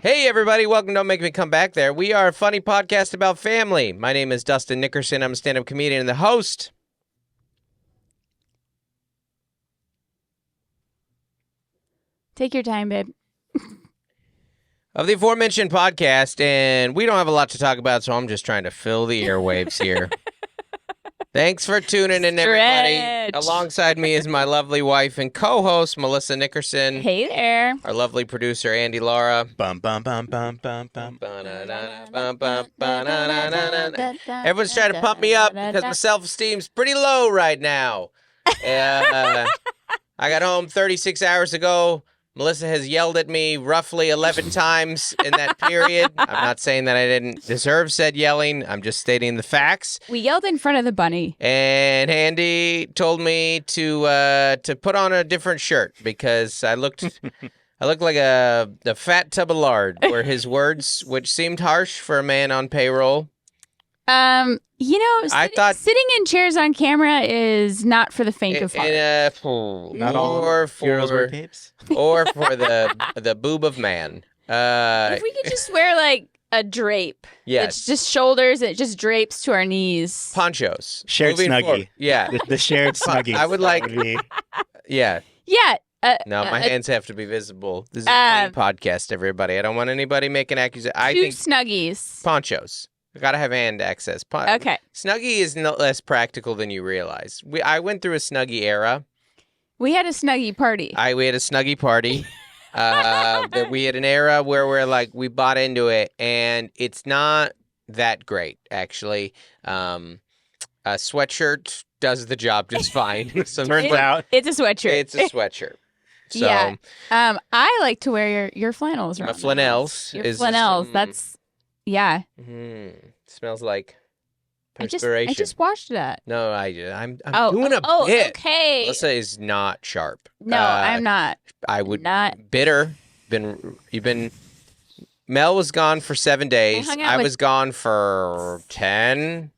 Hey, everybody. Welcome to Don't Make Me Come Back There. We are a funny podcast about family. My name is Dustin Nickerson. I'm a stand-up comedian and the host. Take your time, babe. Of the aforementioned podcast, and we don't have a lot to talk about, so I'm just trying to fill the airwaves here. Thanks for tuning in, everybody. Alongside me is my lovely wife and co-host, Melissa Nickerson. Hey there. Our lovely producer, Andy Laura. Bum bum bum bum bum bum. Everyone's trying to pump me up because my self-esteem's pretty low right now. I got home 36 hours ago. Melissa has yelled at me roughly 11 times in that period. I'm not saying that I didn't deserve said yelling. I'm just stating the facts. We yelled in front of the bunny. And Andy told me to put on a different shirt because I looked like a fat tub of lard, were his words, which seemed harsh for a man on payroll. I thought sitting in chairs on camera is not for the faint of heart. Not all heroes wear capes. Or for the boob of man. If we could just wear like a drape. Yes. It's just shoulders and it just drapes to our knees. Ponchos. Shared Moving Snuggy. forward. Yeah. The shared Snuggy. I would like... Yeah. Yeah. No, my hands have to be visible. This is a clean podcast, everybody. I don't want anybody making accusations. I think Snuggies. Ponchos. I gotta have hand access. Okay. Snuggie is no less practical than you realize. I went through a Snuggy era. We had a Snuggie party. We had a Snuggie party. We had an era where we bought into it, and it's not that great, actually. A sweatshirt does the job just fine. Turns out. It's a sweatshirt. It's a sweatshirt. So, yeah. I like to wear your flannels. My flannels. Your flannels. That's... Yeah. Smells like perspiration. I just washed that. No, I'm doing a bit. Okay. Melissa is not sharp. No, I'm not. I would not. Bitter. Mel was gone for 7 days. I was gone for 10.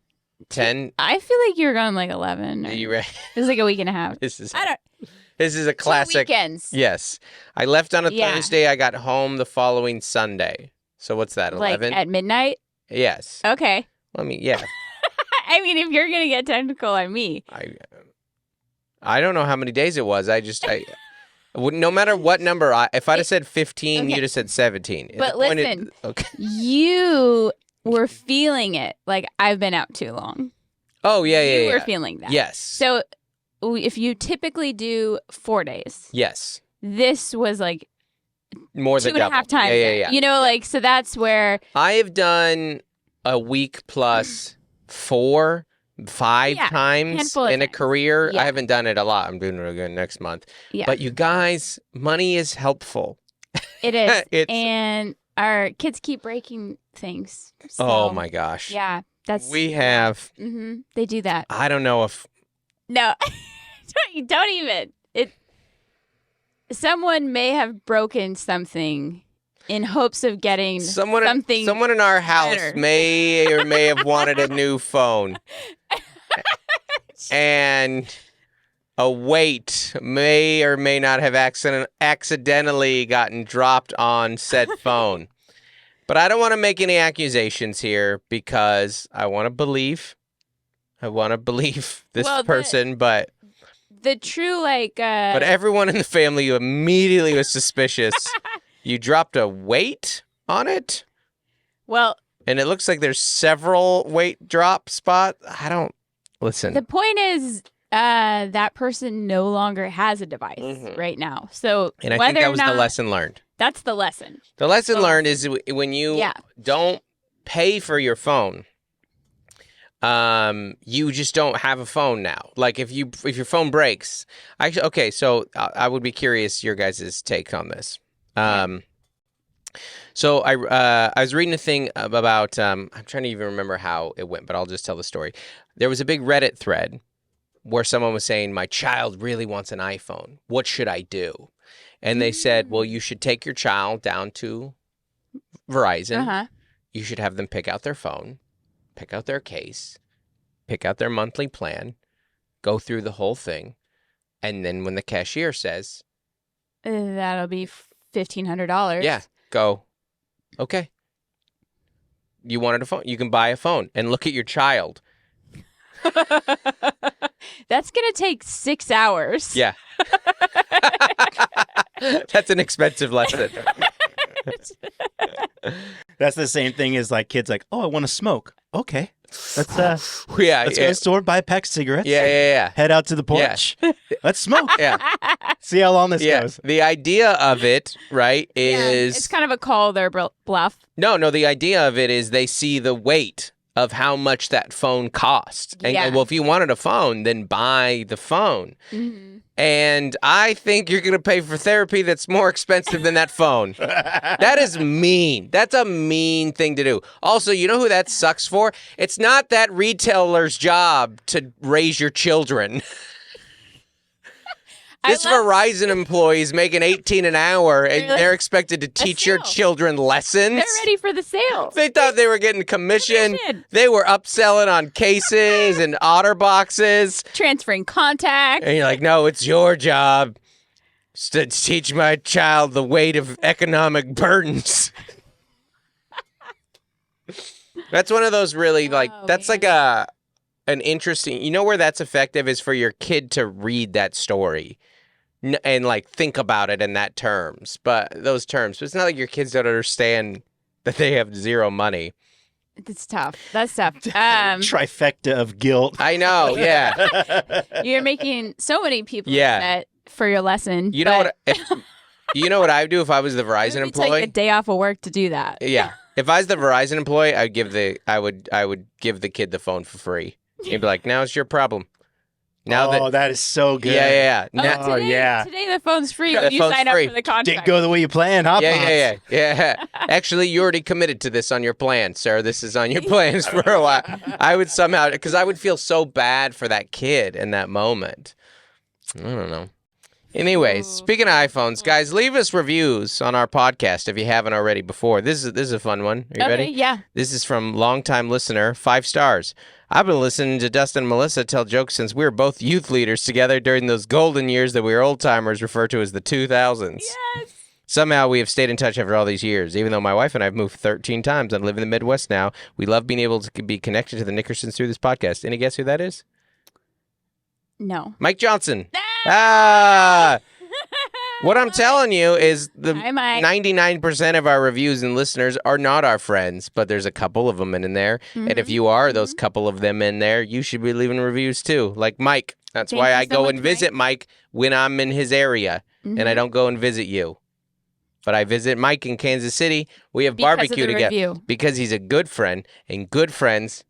I feel like you were gone like 11. Are you ready? It was like a week and a half. This is a classic. 2 weekends. Yes. I left on a Thursday. I got home the following Sunday. So what's that, 11? Like at midnight? Yes. Okay. I mean, yeah. I mean, if you're going to get technical on me. I don't know how many days it was. No matter what number, if I'd have said 15, you'd have said 17. But listen, you were feeling it like I've been out too long. Oh, yeah. You were feeling that. Yes. So if you typically do 4 days. Yes. This was like more than 2.5 times. Yeah. You know, so that's where I have done a week plus 4, 5 times in a career. Yeah. I haven't done it a lot. I'm doing it again next month. Yeah. But you guys, money is helpful. It is. And our kids keep breaking things. So, oh my gosh. Yeah. We have. Mm-hmm, they do that. I don't know if. No. don't even. Someone may have broken something in hopes of getting something. Someone in our house better. may or may have wanted a new phone. And a weight may or may not have accidentally gotten dropped on said phone. But I don't want to make any accusations here because I want to believe this person, but... The true, But everyone in the family immediately was suspicious. You dropped a weight on it? Well... And it looks like there's several weight drop spots. Listen. The point is, that person no longer has a device right now. So and I think that was the lesson learned. That's the lesson. The lesson learned is when you don't pay for your phone, you just don't have a phone now. Like if your phone breaks, so I would be curious your guys' take on this. So I was reading a thing about I'm trying to even remember how it went, but I'll just tell the story. There was a big Reddit thread where someone was saying, "My child really wants an iPhone. What should I do?" And they said, "Well, you should take your child down to Verizon. Uh-huh. You should have them pick out their phone, pick out their case, pick out their monthly plan, go through the whole thing, and then when the cashier says, that'll be $1,500. Yeah, go Okay. You wanted a phone? You can buy a phone and look at your child. That's going to take 6 hours. Yeah. That's an expensive lesson. That's the same thing as like kids like, oh, I want to smoke. Okay. Let's Yeah. go to the store, buy a pack of cigarettes. Yeah. Head out to the porch. Let's smoke. Yeah. See how long this goes. The idea of it, right, is... It's kind of a call their bluff. No, the idea of it is they see the weight of how much that phone costs. And, well, if you wanted a phone, then buy the phone. Mm-hmm. And I think you're going to pay for therapy that's more expensive than that phone. That is mean. That's a mean thing to do. Also, you know who that sucks for? It's not that retailer's job to raise your children. This Verizon employee is making $18 an hour, and they're expected to teach your children lessons. They're ready for the sales. They thought they were getting commission. They were upselling on cases and otter boxes. Transferring contacts. And you're like, no, it's your job to teach my child the weight of economic burdens. That's one of those really, that's like an interesting, you know where that's effective is for your kid to read that story. And like think about it in that terms, but those terms. But it's not like your kids don't understand that they have zero money. It's tough. That's tough. Trifecta of guilt. I know. Yeah. You're making so many people upset for your lesson. You know what? You know what I would do if I was the Verizon employee? Take a day off of work to do that. Yeah. If I was the Verizon employee, I would give the kid the phone for free. You'd be like, now it's your problem. Now that is so good. Yeah. Today the phone's free when you sign up for the contract. Didn't go the way you planned, huh? Yeah. Actually, you already committed to this on your plan, sir. This is on your plans for a while. I would somehow, because I would feel so bad for that kid in that moment. I don't know. Anyways, speaking of iPhones, guys, leave us reviews on our podcast if you haven't already before. This is a fun one. Are you ready? Yeah. This is from longtime listener, 5 stars. I've been listening to Dustin and Melissa tell jokes since we were both youth leaders together during those golden years that we were old-timers refer to as the 2000s. Yes. Somehow we have stayed in touch after all these years. Even though my wife and I have moved 13 times and live in the Midwest now, we love being able to be connected to the Nickersons through this podcast. Any guess who that is? No. Mike Johnson. What I'm telling you is the 99% of our reviews and listeners are not our friends, but there's a couple of them in there. Mm-hmm. And if you are those couple of them in there, you should be leaving reviews too, like Mike. That's why I go and visit Mike when I'm in his area, and I don't go and visit you. But I visit Mike in Kansas City. We have barbecue together because he's a good friend, and good friends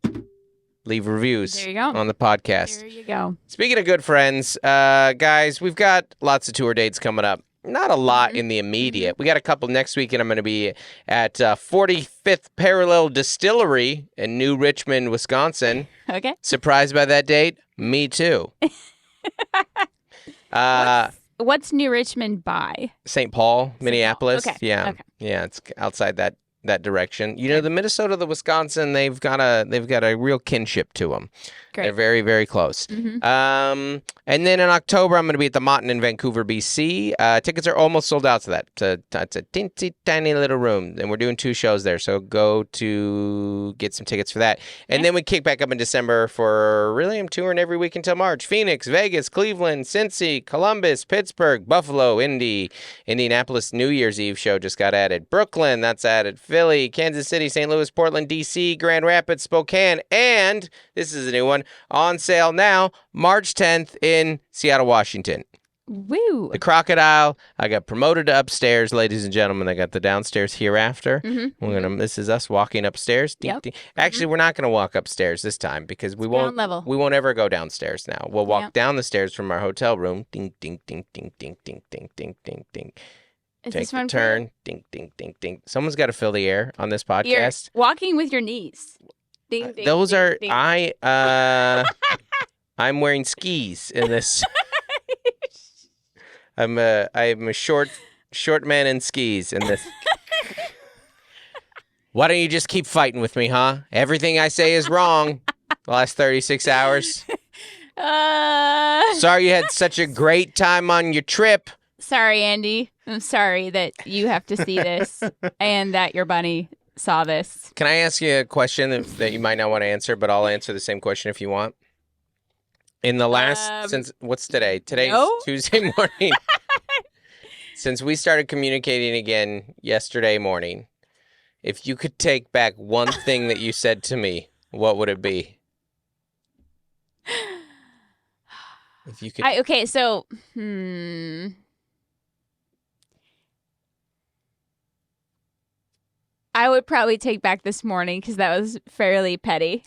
leave reviews on the podcast. There you go. Speaking of good friends, guys, we've got lots of tour dates coming up. Not a lot in the immediate. We got a couple next week, and I'm going to be at 45th Parallel Distillery in New Richmond, Wisconsin. Okay. Surprised by that date? Me too. What's New Richmond by? St. Paul, Minneapolis. Okay. Yeah. Okay. Yeah, it's outside that direction. You know, the Minnesota, the Wisconsin, they've got a real kinship to them. Great. They're very, very close. Mm-hmm. And then in October, I'm going to be at the Mountain in Vancouver, BC. Tickets are almost sold out to that. It's a teensy tiny little room, and we're doing 2 shows there. So go to get some tickets for that. And then we kick back up in December for, really, I'm touring every week until March. Phoenix, Vegas, Cleveland, Cincy, Columbus, Pittsburgh, Buffalo, Indy, Indianapolis. New Year's Eve show just got added. Brooklyn, that's added. Philly, Kansas City, St. Louis, Portland, D.C., Grand Rapids, Spokane, and this is a new one, on sale now, March 10th in Seattle, Washington. Woo! The Crocodile. I got promoted to upstairs, ladies and gentlemen. I got the downstairs hereafter. Mm-hmm. This is us walking upstairs. Yep. Actually, we're not going to walk upstairs this time because we won't ever go downstairs now. We'll walk down the stairs from our hotel room. Ding, ding, ding, ding, ding, ding, ding, ding, ding, ding. Take the turn. Ding, ding, ding, ding. Someone's got to fill the air on this podcast. You're walking with your knees. Ding, ding, those ding, are ding. I'm wearing skis in this. I'm a short man in skis in this. Why don't you just keep fighting with me, huh? Everything I say is wrong. The last 36 hours. Sorry you had such a great time on your trip. sorry, Andy. I'm sorry that you have to see this and that your bunny saw this. Can I ask you a question that you might not want to answer, but I'll answer the same question if you want? In the last, since, what's today? Today's Tuesday morning. Since we started communicating again yesterday morning, if you could take back one thing that you said to me, what would it be? If you could. Okay, so, I would probably take back this morning because that was fairly petty.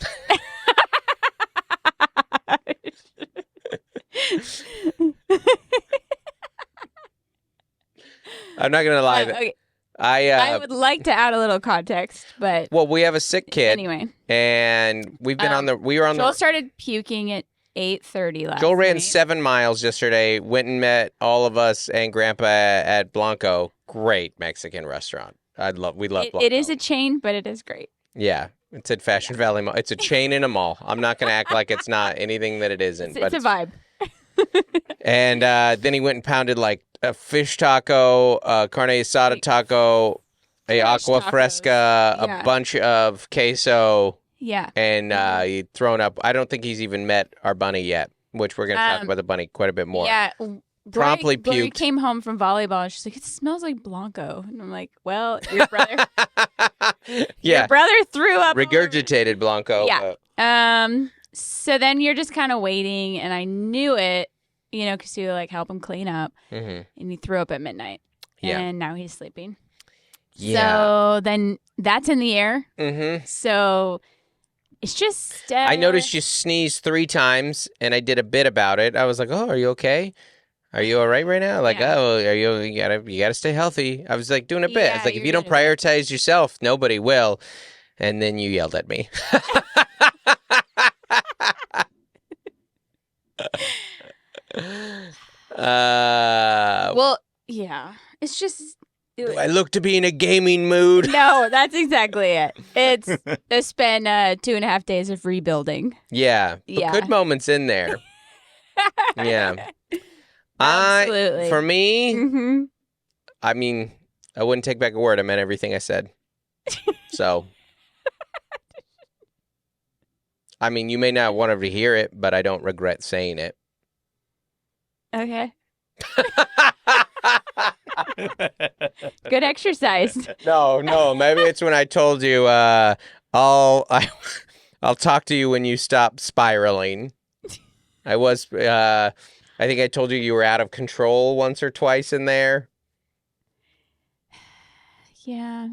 I'm not gonna lie. Okay. I would like to add a little context, but well, we have a sick kid anyway, and we've been we were on Joel started puking at 8:30 last Joel ran night. 7 miles yesterday. Went and met all of us and Grandpa at Blanco. Great Mexican restaurant. We love Blanco. It is a chain, but it is great. Yeah, it's at Fashion Valley Mall. It's a chain in a mall. I'm not going to act like it's not anything that it isn't. It's a vibe. And then he went and pounded like a fish taco, a carne asada taco, a aqua fresca, a bunch of queso. Yeah. And he'd thrown up. I don't think he's even met our bunny yet, which we're going to talk about the bunny quite a bit more. Yeah. Promptly Glory puked. came home from volleyball and she's like, it smells like Blanco. And I'm like, well, your brother your brother threw up. Regurgitated Blanco. Yeah. So then you're just kind of waiting, and I knew it, because you like help him clean up, and he threw up at midnight. Yeah. And now he's sleeping. Yeah. So then that's in the air. Mm-hmm. So it's just. I noticed you sneezed 3 times, and I did a bit about it. I was like, "Oh, are you okay? Are you all right now?" Like, "Oh, are you gotta stay healthy." I was like doing a bit. I was like, "If you don't prioritize yourself, nobody will." And then you yelled at me. Well, yeah. It's just. Do I look to be in a gaming mood? No, that's exactly it. It's been 2.5 days of rebuilding. Yeah. But good moments in there. Yeah. Absolutely. For me, I mean, I wouldn't take back a word. I meant everything I said. So, I mean, you may not want to hear it, but I don't regret saying it. Okay. Good exercise. No. Maybe it's when I told you, I'll talk to you when you stop spiraling. I think I told you were out of control once or twice in there. Yeah.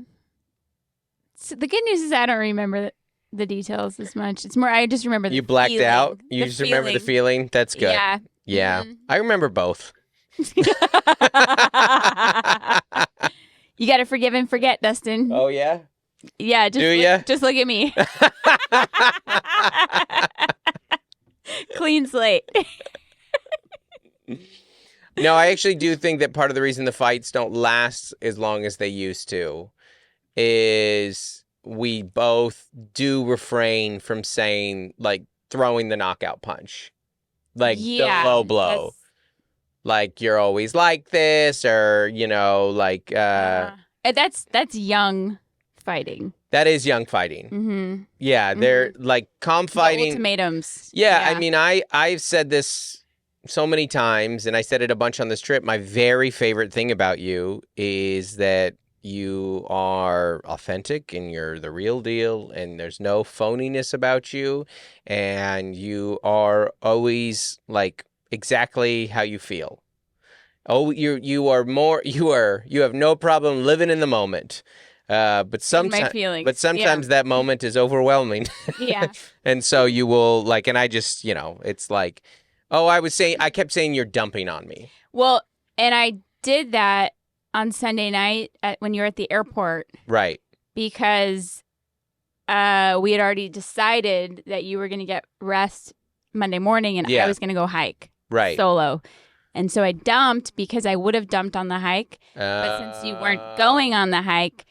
So the good news is I don't remember the details as much. It's more I just remember the You blacked feeling. out? You just remember the feeling? That's good. Yeah. Yeah. I remember both. You got to forgive and forget, Dustin. Oh, yeah? Yeah. Just look at me. Clean slate. No, I actually do think that part of the reason the fights don't last as long as they used to is we both do refrain from saying, like, throwing the knockout punch. Like, the low blow. Like, you're always like this, or, like... That's young fighting. That is young fighting. Mm-hmm. Yeah, they're, like, calm fighting. The ultimatums. Yeah, I mean, I've said this so many times, and I said it a bunch on this trip. My very favorite thing about you is that you are authentic and you're the real deal and there's no phoniness about you, and you are always like exactly how you feel. Oh, you have no problem living in the moment. But sometimes that moment is overwhelming. Yeah. And so you will like, and I just, it's like, I kept saying you're dumping on me. Well, and I did that on Sunday night when you were at the airport. Right. Because we had already decided that you were going to get rest Monday morning and I was going to go hike. Right. Solo. And so I dumped because I would have dumped on the hike. But since you weren't going on the hike,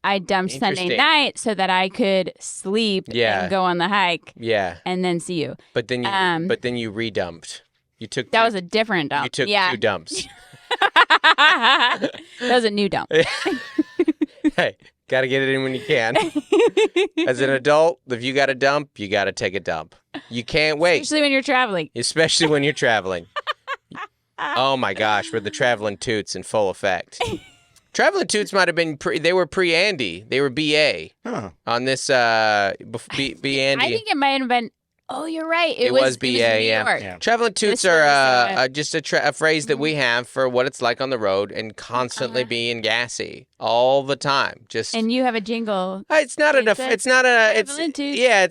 I dumped Sunday night so that I could sleep and go on the hike. Yeah. And then see you. But then you redumped. You took that was a different dump. You took 2 dumps. That was a new dump. Hey, got to get it in when you can. As an adult, if you got to dump, you got to take a dump. You can't wait. Especially when you're traveling. Especially when you're traveling. Oh my gosh, with the traveling toots in full effect. Traveling toots might have been they were pre-Andy. They were BA on this B-Andy. I think it might have been. Oh, you're right. It was BA, yeah. Traveling toots are just a phrase that we have for what it's like on the road and constantly being gassy all the time. And you have a jingle. It's not enough. It's not a. It's yeah.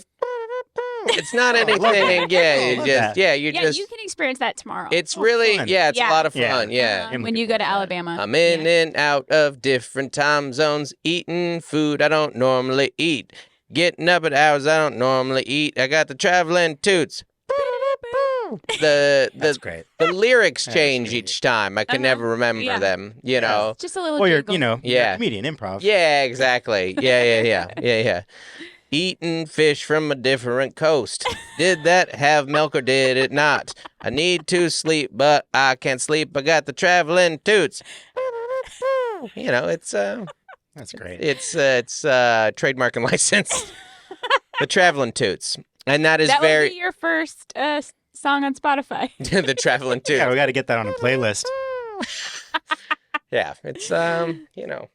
It's not anything. You can experience that tomorrow. It's really fun. It's a lot of fun. When you go to Alabama. I'm in and out of different time zones, eating food I don't normally eat. Getting up at hours I don't normally eat. I got the traveling toots. That's great. The lyrics change each time. I can never remember them. You know, it's just a little. Well, you're jingle. you're a comedian, improv. Yeah, exactly. Yeah. Eating fish from a different coast. Did that have milk or did it not? I need to sleep, but I can't sleep. I got the traveling toots. You know, it's That's great. It's trademark and license. The traveling toots, and that is that very. Would be your first song on Spotify. The traveling toots. Yeah, we got to get that on a playlist. Yeah, it's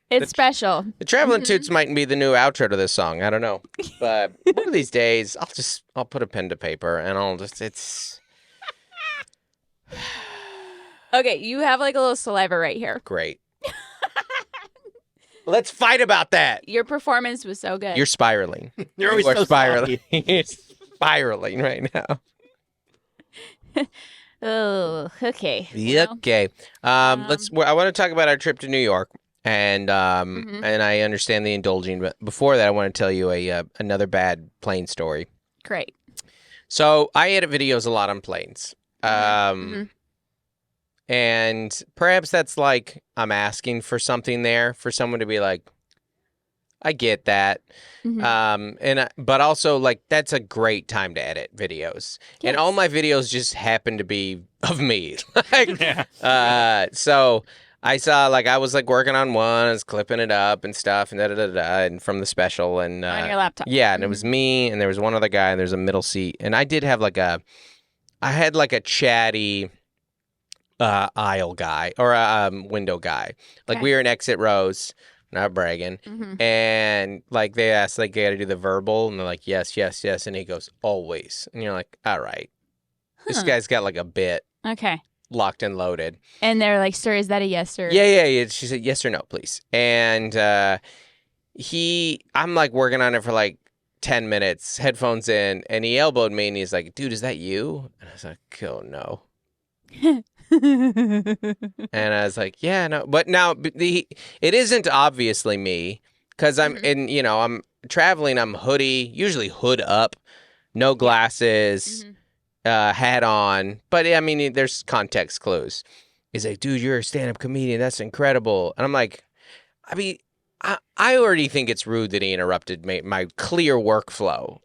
It's special. The traveling toots might be the new outro to this song. I don't know, but one of these days I'll put a pen to paper and it's Okay, you have like a little saliva right here. great. Let's fight about that. Your performance was so good. You're spiraling. You're always You are so spiraling. You're spiraling right now. Oh, okay. Well, Okay. I want to talk about our trip to New York, and and I understand the indulging, but before that, I want to tell you another bad plane story. great. So I edit videos a lot on planes, and perhaps that's like I'm asking for something there for someone to be like, I get that. But also like that's a great time to edit videos. Yes. And all my videos just happen to be of me. So I saw like I was like working on one, I was clipping it up and stuff and and from the special and On your laptop. Yeah, and it was me and there was one other guy and there's a middle seat. And I did have I had a chatty aisle guy or a window guy. Like we were in exit rows. Not bragging. And like they asked, like, you got to do the verbal, and they're like, yes, yes, yes. And he goes, always. And you're like, all right. This guy's got like a bit Okay. locked and loaded. And they're like, sir, is that a yes or? Yeah. She said, yes or no, please. And I'm like working on it for like 10 minutes, headphones in, and he elbowed me and he's like, dude, is that you? And I was like, oh, no. And I was like, yeah, no. But now it isn't obviously me because I'm I'm traveling. I'm usually hood up, no glasses, hat on. But I mean, there's context clues. He's like, dude, you're a stand-up comedian. That's incredible. And I'm like, I mean, I already think it's rude that he interrupted my clear workflow.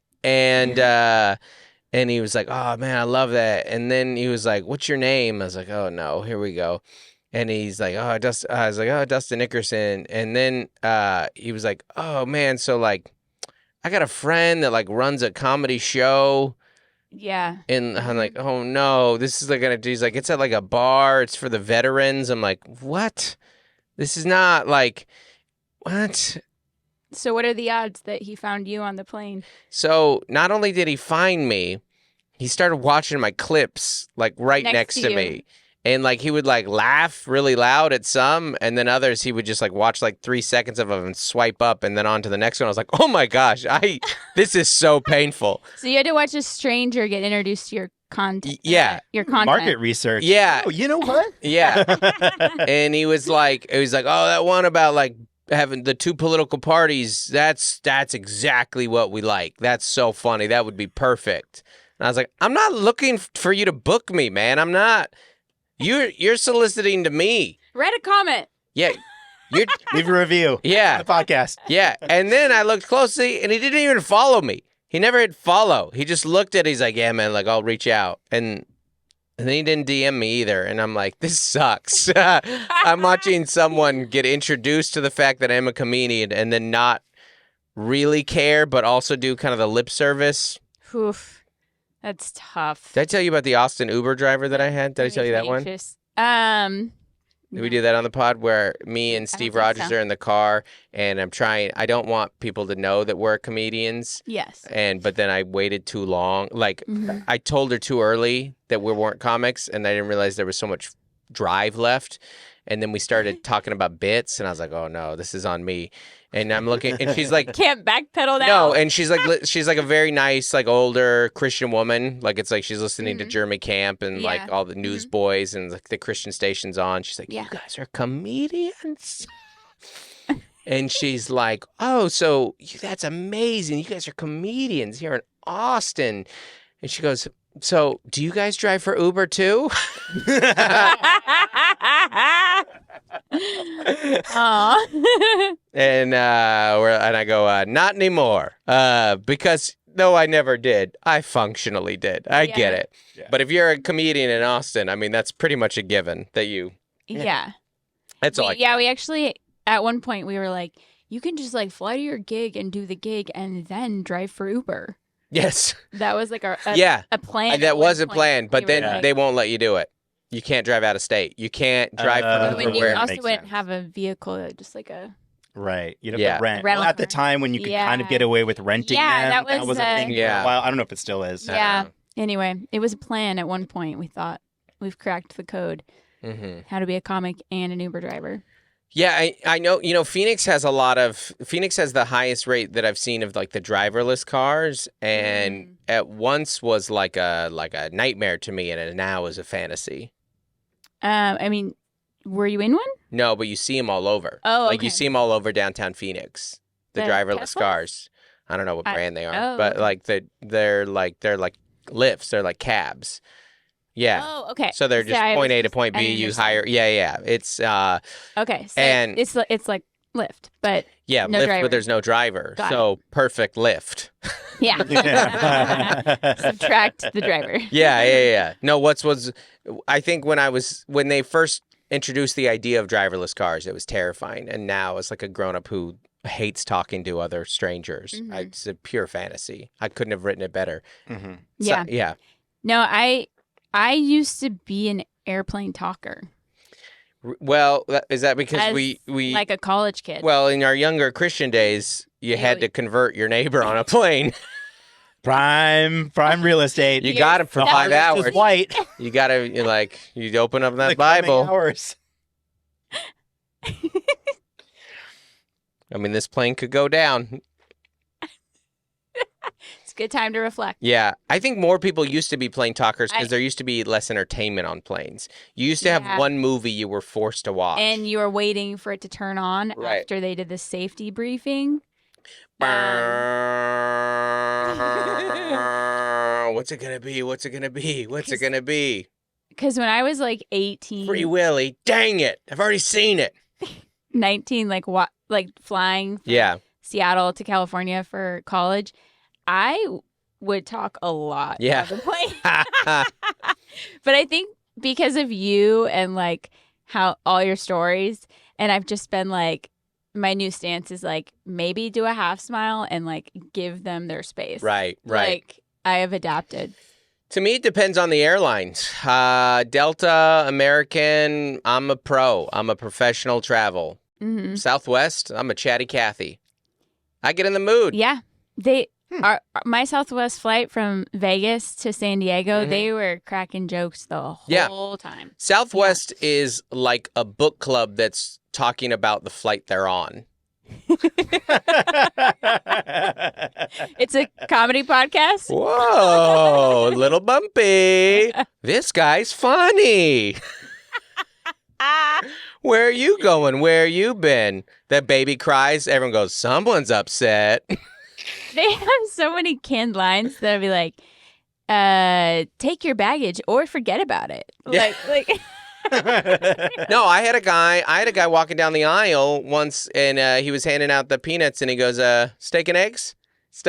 And he was like, oh, man, I love that. And then he was like, what's your name? I was like, oh, no, here we go. And he's like, I was like, oh, Dustin Nickerson. And then he was like, oh, man, so, like, I got a friend that, like, runs a comedy show. Yeah. And I'm like, oh, no, this is like going to do. He's like, it's at, like, a bar. It's for the veterans. I'm like, what? This is not, like, what? So what are the odds that he found you on the plane? So not only did he find me, he started watching my clips like right next to me. And like he would like laugh really loud at some and then others he would just like watch like 3 seconds of them and swipe up and then on to the next one. I was like, oh my gosh, this is so painful. So you had to watch a stranger get introduced to your content. Yeah. Your content. Market research. Yeah. Oh, you know what? Yeah. And he was like, oh, that one about like having the two political parties, that's exactly what we like. That's so funny. That would be perfect. And I was like, I'm not looking for you to book me, man. I'm not. You're soliciting to me. Read a comment. Yeah. Leave a review. Yeah. The podcast. Yeah. And then I looked closely and he didn't even follow me. He never hit follow. He just looked at it. He's like, yeah, man, like I'll reach out. And And then he didn't DM me either. And I'm like, this sucks. I'm watching someone get introduced to the fact that I'm a comedian and then not really care, but also do kind of the lip service. Oof. That's tough. Did I tell you about the Austin Uber driver that I had? Did I tell you that one? Did we do that on the pod where me and Steve Rogers are in the car and I don't want people to know that we're comedians. Yes. But then I waited too long. Like I told her too early that we weren't comics and I didn't realize there was so much drive left. And then we started talking about bits and I was like, oh no, this is on me. And I'm looking and she's like, can't backpedal now. No, and she's like a very nice, like older Christian woman. Like it's like she's listening to Jeremy Camp and like all the newsboys and like the Christian station's on. She's like, you guys are comedians. And she's like, oh, so that's amazing. You guys are comedians here in Austin. And she goes, so do you guys drive for Uber too? And I go, not anymore. Because no, I never did. I functionally did. I get it. Yeah. But if you're a comedian in Austin, I mean, that's pretty much a given that you. Yeah. That's all. We actually at one point we were like, you can just like fly to your gig and do the gig and then drive for Uber. Yes. That was like a plan. That was a plan, but then they won't let you do it. You can't drive out of state. You can't drive from you also wouldn't have a vehicle, just like a... Right. You'd have to rent. Well, at the time when you could kind of get away with renting them, that was a thing for a while. I don't know if it still is. Yeah. Anyway, it was a plan at one point. We thought we've cracked the code. How to be a comic and an Uber driver. Yeah, I know. You know, Phoenix has the highest rate that I've seen of like the driverless cars, and at once was like a nightmare to me, and it now is a fantasy. I mean, were you in one? No, but you see them all over. Oh, like you see them all over downtown Phoenix. The driverless cars. I don't know what brand they are, but like they're like lifts. They're like cabs. Yeah. Oh, okay. So they're just point A to point B. You hire. Yeah. It's okay. So and it's like Lyft, but no Lyft, driver. But there's no driver. So perfect Lyft. Yeah. Subtract the driver. Yeah. No, I think when they first introduced the idea of driverless cars, it was terrifying, and now it's like a grown up who hates talking to other strangers. It's a pure fantasy. I couldn't have written it better. Yeah. So, yeah. No, I used to be an airplane talker. Well, is that because we like a college kid? Well, in our younger Christian days, you had to convert your neighbor on a plane. Prime real estate. You got it for 5 hours. White. You got to you open up that Bible. Hours. I mean, this plane could go down. Good time to reflect. Yeah. I think more people used to be plane talkers because there used to be less entertainment on planes. You used to have one movie you were forced to watch. And you were waiting for it to turn on after they did the safety briefing. What's it going to be? What's it going to be? What's it going to be? Because when I was like 18. Free Willy. Dang it. I've already seen it. 19, like flying from Seattle to California for college. I would talk a lot on the plane. But I think because of you and like how all your stories, and I've just been like, my new stance is like maybe do a half smile and like give them their space. Right. Like I have adapted. To me, it depends on the airlines. Delta, American, I'm a pro. I'm a professional travel. Southwest, I'm a chatty Cathy. I get in the mood. Yeah. My Southwest flight from Vegas to San Diego, they were cracking jokes the whole time. Southwest is like a book club that's talking about the flight they're on. It's a comedy podcast. Whoa, a little bumpy. This guy's funny. Where are you going? Where you been? That baby cries. Everyone goes, someone's upset. They have so many canned lines that I'd be like, take your baggage or forget about it. Like No, I had a guy walking down the aisle once, and he was handing out the peanuts, and he goes, steak and eggs? It's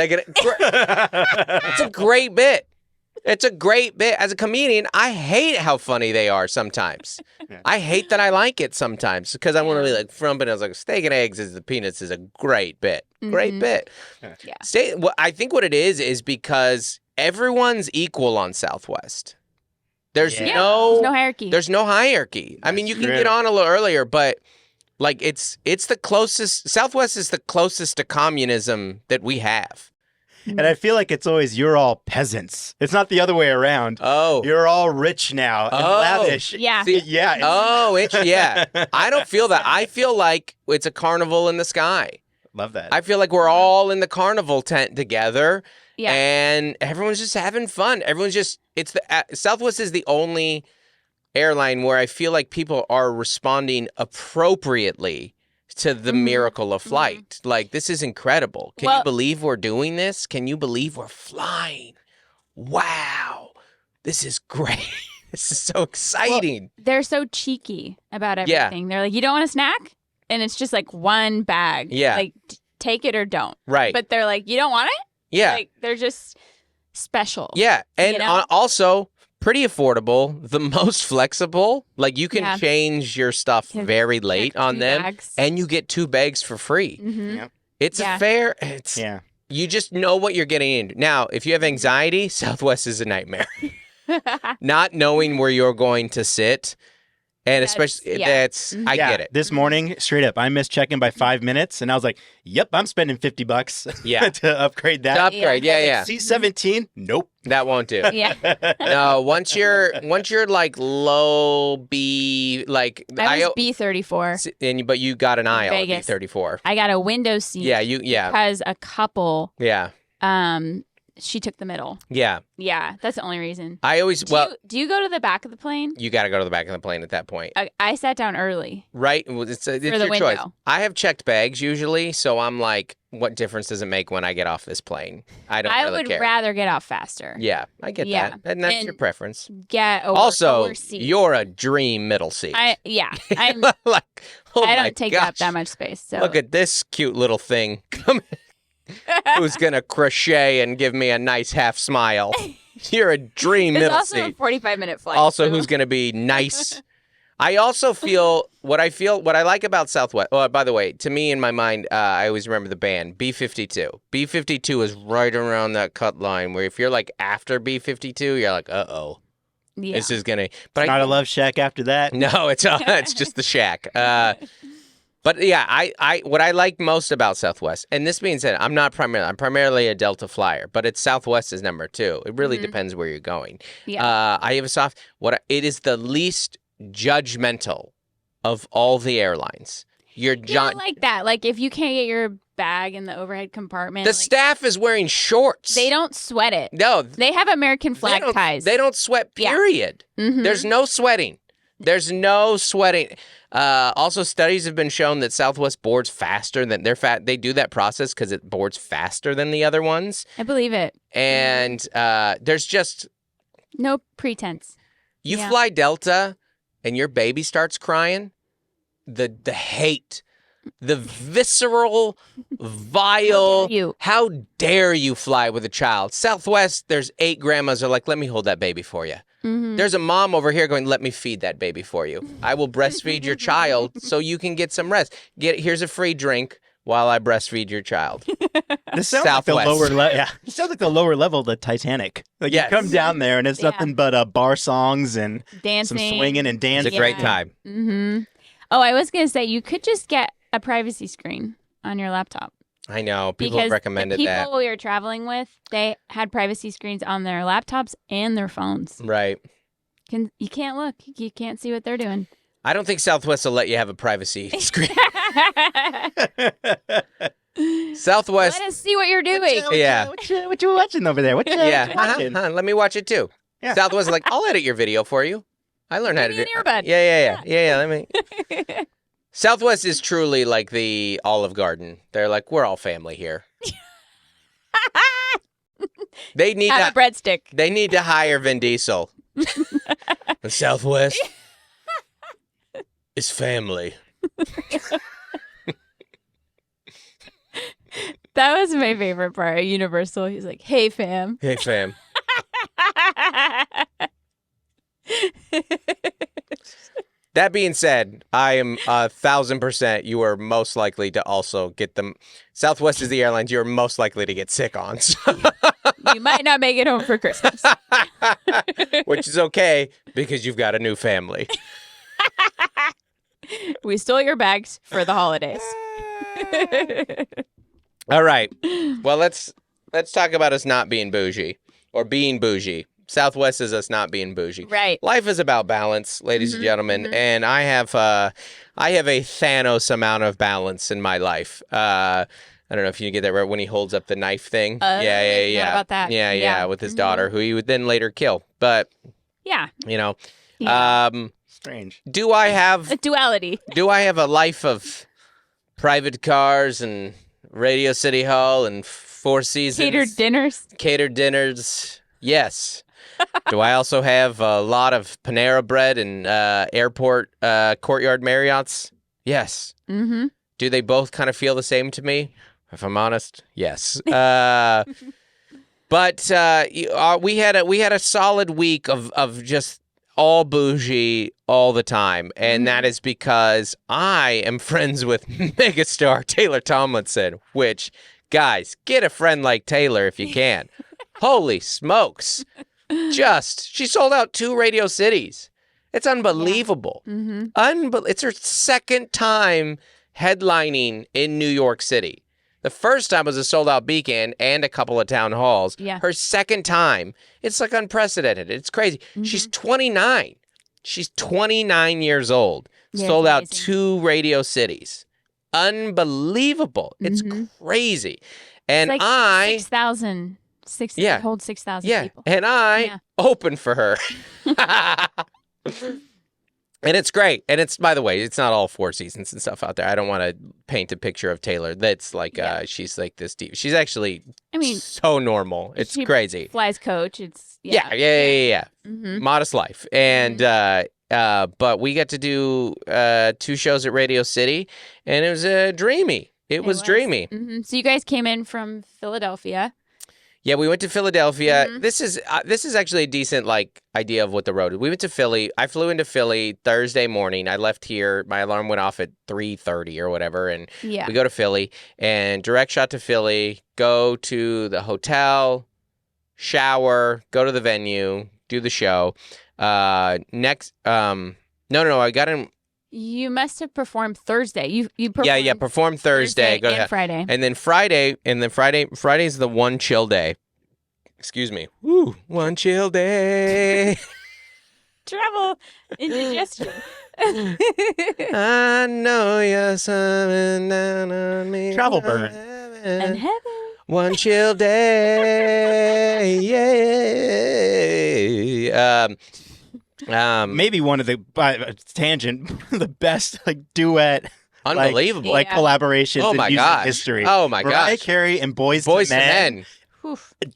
a great bit. It's a great bit. As a comedian, I hate how funny they are sometimes. Yeah. I hate that I like it sometimes because I want to be like frumping. I was like, steak and eggs is the peanuts is a great bit. Great bit. Yeah. I think what it is because everyone's equal on Southwest. There's no hierarchy. There's no hierarchy. I mean, you can get on a little earlier, but like it's the closest. Southwest is the closest to communism that we have. And I feel like it's always, you're all peasants. It's not the other way around. Oh. You're all rich now and lavish. Yeah. Yeah. I don't feel that. I feel like it's a carnival in the sky. Love that. I feel like we're all in the carnival tent together. Yeah. And everyone's just having fun. Southwest is the only airline where I feel like people are responding appropriately to the miracle of flight. Like, this is incredible. Can you believe we're doing this? Can you believe we're flying? Wow. This is great. This is so exciting. Well, they're so cheeky about everything. Yeah. They're like, you don't want a snack? And it's just like one bag. Yeah. Like, take it or don't. Right. But they're like, you don't want it? Yeah. Like, they're just special. Yeah. And also pretty affordable, the most flexible. Like, you can change your stuff very late on them, and you get 2 bags for free. Mm-hmm. Yep. It's fair. You just know what you're getting into. Now, if you have anxiety, Southwest is a nightmare. Not knowing where you're going to sit. And especially, I get it. This morning, straight up, I missed check-in by 5 minutes, and I was like, yep, I'm spending $50 to upgrade that. To upgrade, yeah. C-17, nope. That won't do. Yeah. No, once you're like low B, like I was B34. But you got an aisle at Vegas. B34. I got a window seat. Yeah, because a couple. Yeah. She took the middle. Yeah. Yeah, that's the only reason. I always, do you go to the back of the plane? You got to go to the back of the plane at that point. I sat down early. Right? It's your window. choice. I have checked bags usually, so I'm like, what difference does it make when I get off this plane? I would rather get off faster. Yeah, I get that. And that's your preference. Also, seat. You're a dream middle seat. I'm like, I don't take up that much space. So look at this cute little thing. Who's gonna crochet and give me a nice half smile? You're a dream middle seat. It's also a 45-minute flight. Also, who's gonna be nice? I also feel what I like about Southwest. Oh, by the way, to me in my mind, I always remember the band B-52. B-52 is right around that cut line where if you're like after B-52, you're like, uh-oh. Yeah. This is gonna. But it's not a love shack after that. No, it's just the shack. But yeah, I what I like most about Southwest, and this being said, I'm primarily a Delta flyer, but it's Southwest is number 2. It really depends where you're going. Yeah. I have it is the least judgmental of all the airlines. I like that. Like, if you can't get your bag in the overhead compartment, the staff is wearing shorts. They don't sweat it. No, they have American flag ties. They don't sweat. Period. Yeah. Mm-hmm. There's no sweating. Also, studies have been shown that Southwest boards faster than they do that process because it boards faster than the other ones. I believe it. And there's just no pretense. You fly Delta and your baby starts crying. The hate, the visceral, vile. How dare you fly with a child? Southwest, there's 8 grandmas are like, let me hold that baby for you. Mm-hmm. There's a mom over here going, let me feed that baby for you. I will breastfeed your child so you can get some rest. Here's a free drink while I breastfeed your child. This sounds like the lower level. Yeah, it sounds like the lower level of the Titanic. Like you come down there and it's nothing but bar songs and dancing, some swinging and dancing. It's a great time. Mm-hmm. Oh, I was gonna say you could just get a privacy screen on your laptop. I know. People have recommended that. People we were traveling with, they had privacy screens on their laptops and their phones. Right. You can't look. You can't see what they're doing. I don't think Southwest will let you have a privacy screen. Southwest. Let us see what you're doing. What you watching over there? What you watching? Let me watch it too. Yeah. Southwest is like, I'll edit your video for you. I learned how to do it. Yeah. Let me. Southwest is truly like the Olive Garden. They're like, we're all family here. They need a breadstick. They need to hire Vin Diesel. The Southwest is family. That was my favorite part. Universal. He's like, "Hey, fam." Hey, fam. That being said, I am 1,000%. You are most likely to also get them. Southwest is the airlines you're most likely to get sick on. So. You might not make it home for Christmas. Which is okay because you've got a new family. We stole your bags for the holidays. All right. Well, let's talk about us not being bougie or being bougie. Southwest is us not being bougie. Right. Life is about balance, ladies and gentlemen, and I have a Thanos amount of balance in my life. I don't know if you get that right when he holds up the knife thing. Yeah. What about that? Yeah, with his daughter, who he would then later kill. But yeah, Strange. Do I have a duality? Do I have a life of private cars and Radio City Hall and Four Seasons? Catered dinners. Yes. Do I also have a lot of Panera Bread and airport courtyard Marriotts? Yes. Mm-hmm. Do they both kind of feel the same to me? If I'm honest, yes. But we had a solid week of just all bougie all the time, and that is because I am friends with megastar Taylor Tomlinson. Which, guys, get a friend like Taylor if you can. Holy smokes! She sold out 2 Radio Cities. It's unbelievable. Yeah. Mm-hmm. It's her second time headlining in New York City. The first time was a sold-out Beacon and a couple of town halls. Yeah. Her second time, it's like unprecedented. It's crazy. Mm-hmm. She's 29. She's 29 years old. Yeah, sold out 2 Radio Cities. Unbelievable. It's crazy. And it's like 6,000. Hold 6,000 people. And I opened for her. And it's great. And it's, by the way, it's not all Four Seasons and stuff out there. I don't want to paint a picture of Taylor that's like, she's like this deep. She's actually so normal. It's crazy. Flies coach. It's, yeah. Mm-hmm. Modest life. And, but we got to do 2 shows at Radio City, and it was dreamy. It was dreamy. Mm-hmm. So you guys came in from Philadelphia. Yeah, we went to Philadelphia. Mm-hmm. This is actually a decent idea of what the road is. We went to Philly. I flew into Philly Thursday morning. I left here. My alarm went off at 3:30 or whatever, and we go to Philly and direct shot to Philly. Go to the hotel, shower, go to the venue, do the show. No, I got in. You must have performed Thursday. You performed performed Thursday and Friday. And then Friday's the one chill day. Excuse me. Woo, one chill day. Travel indigestion. I know you're coming down on me. Travel burn. And heaven. One chill day. Yeah. Maybe one of the tangent, the best duet, unbelievable, collaborations in music history. Oh my gosh! Mariah Carey and Boyz II Men.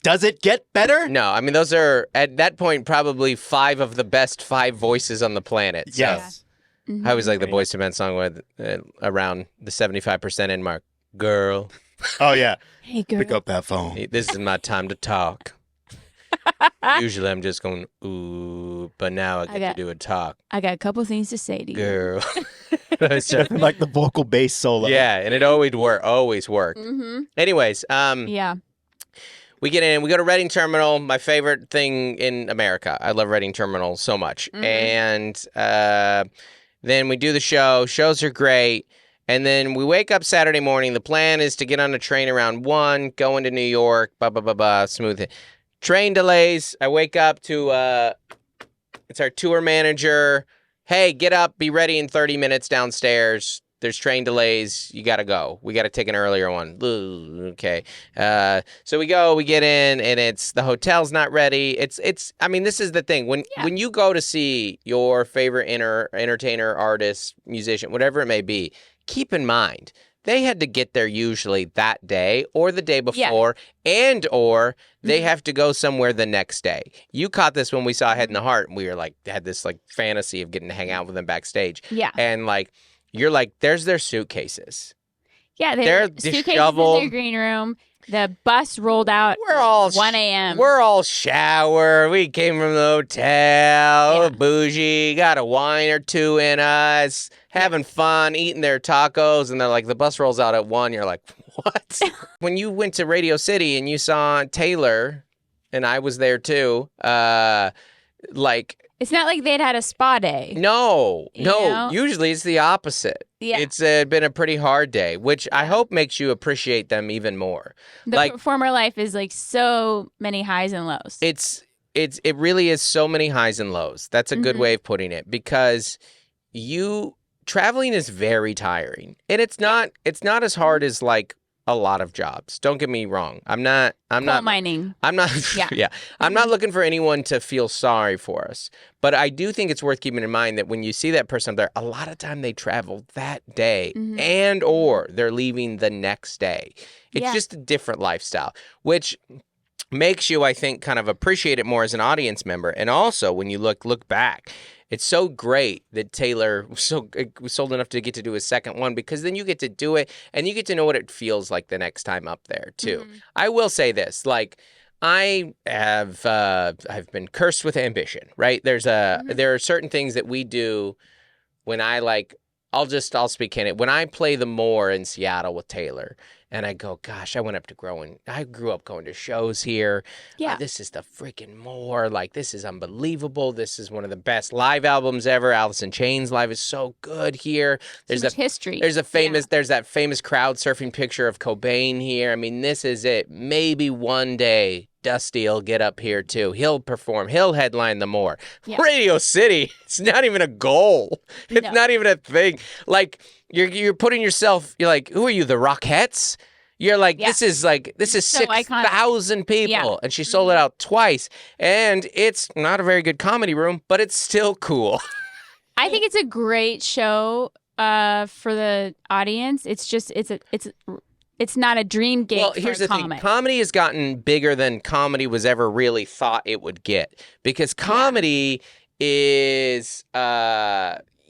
Does it get better? No, I mean those are at that point probably 5 of the best 5 voices on the planet. So. Yes. Mm-hmm. I always like the Boyz II Men song with around the 75% end mark. Girl. Oh yeah. Hey girl. Pick up that phone. This is my time to talk. Usually I'm just going, ooh, but now I get to do a talk. I got a couple things to say to you. Girl. It's just like the vocal bass solo. Yeah, and it always worked. Mm-hmm. Anyways, we get in, we go to Reading Terminal, my favorite thing in America. I love Reading Terminal so much. Mm-hmm. And then we do the show. Shows are great. And then we wake up Saturday morning. The plan is to get on a train around 1, go into New York, smooth it. Train delays. I wake up to, it's our tour manager. Hey, get up, be ready in 30 minutes downstairs. There's train delays. You got to go. We got to take an earlier one. Okay. So we go, we get in, and the hotel's not ready. I mean, this is the thing. When you go to see your favorite entertainer, artist, musician, whatever it may be, keep in mind, they had to get there usually that day or the day before, or they have to go somewhere the next day. You caught this when we saw Head in the Heart, and we were had this fantasy of getting to hang out with them backstage. Yeah. And you're there's their suitcases. Yeah, they're suitcases disheveled. in their green room. The bus rolled out. We're all 1 a.m. We're all showered. We came from the hotel, bougie, got a wine or two in us, having fun, eating their tacos, and they're like, the bus rolls out at 1. You're like, what? When you went to Radio City and you saw Taylor, and I was there too, like. It's not like they'd had a spa day. No. You know? Usually it's the opposite. Yeah. It's been a pretty hard day, which I hope makes you appreciate them even more. The performer life is like so many highs and lows. It really is so many highs and lows. That's a good way of putting it, because traveling is very tiring, and it's not as hard as like a lot of jobs. Don't get me wrong. I'm not mining. I'm not I'm not looking for anyone to feel sorry for us. But I do think it's worth keeping in mind that when you see that person up there, a lot of time they travel that day and or they're leaving the next day. It's just a different lifestyle, which makes you, I think, kind of appreciate it more as an audience member. And also when you look back, it's so great that Taylor was sold enough to get to do his second one, because then you get to do it and you get to know what it feels like the next time up there too. I will say this, like, I've been cursed with ambition, right? There are certain things that we do when I'll speak in it. When I play the Moore in Seattle with Taylor, and I go, gosh, I grew up going to shows here. Yeah. This is the freaking Moore. Like, this is unbelievable. This is one of the best live albums ever. Alice in Chains live is so good here. There's history. There's that famous crowd surfing picture of Cobain here. I mean, this is it. Maybe one day Dusty will get up here too. He'll perform. He'll headline the Moore. Yeah. Radio City, it's not even a goal. It's not even a thing. Like, you're putting yourself, you're like, who are you, the Rockettes? You're like, this is 6,000 people. Yeah. And she sold it out twice. And it's not a very good comedy room, but it's still cool. I think it's a great show for the audience. It's just, it's not a dream gig. Well, here's the thing. Comedy has gotten bigger than comedy was ever really thought it would get. Because comedy is,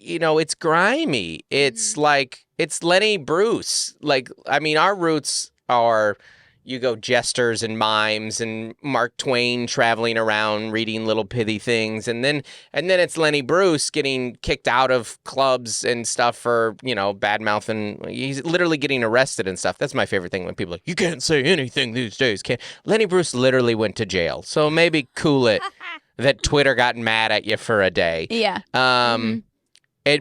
it's grimy. It's like, it's Lenny Bruce. Like, I mean, our roots are, you go jesters and mimes and Mark Twain traveling around reading little pithy things. And then it's Lenny Bruce getting kicked out of clubs and stuff for, bad mouthing. He's literally getting arrested and stuff. That's my favorite thing when people are like, you can't say anything these days. Lenny Bruce literally went to jail. So maybe cool it that Twitter got mad at you for a day. Yeah.